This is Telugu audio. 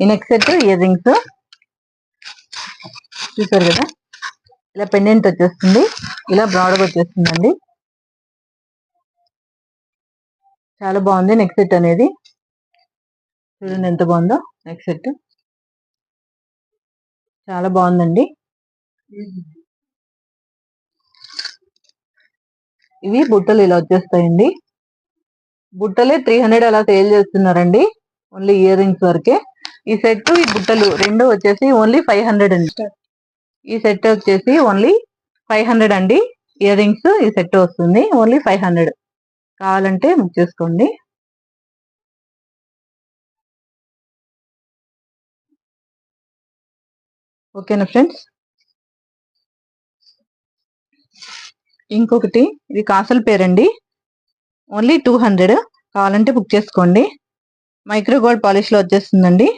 ఈ నెక్ సెట్ ఇయర్ రింగ్స్ చూసారు కదా, ఇలా పెండెంట్ వచ్చేస్తుంది, ఇలా బ్రాడ్గా వచ్చేస్తుందండి. చాలా బాగుంది నెక్ సెట్ అనేది. చూడండి ఎంత బాగుందో నెక్ సెట్, చాలా బాగుందండి. ఇవి బుట్టలు ఇలా వచ్చేస్తాయండి. బుట్టలే 300 అలా సేల్ చేస్తున్నారండి, ఓన్లీ ఇయర్ రింగ్స్ వరకే. ఈ సెట్ ఈ బుట్టలు రెండు వచ్చేసి ఓన్లీ 500 అండి. ఈ సెట్ వచ్చేసి ఓన్లీ 500 అండి. ఇయర్ రింగ్స్ ఈ సెట్ వస్తుంది ఓన్లీ 500. కావాలంటే బుక్ చేసుకోండి. ఓకేనా ఫ్రెండ్స్. ఇంకొకటి ఇది కాసల్ పేరండి, ఓన్లీ 200. కావాలంటే బుక్ చేసుకోండి. మైక్రో గోల్డ్ పాలిష్ లో వచ్చేస్తుందండి.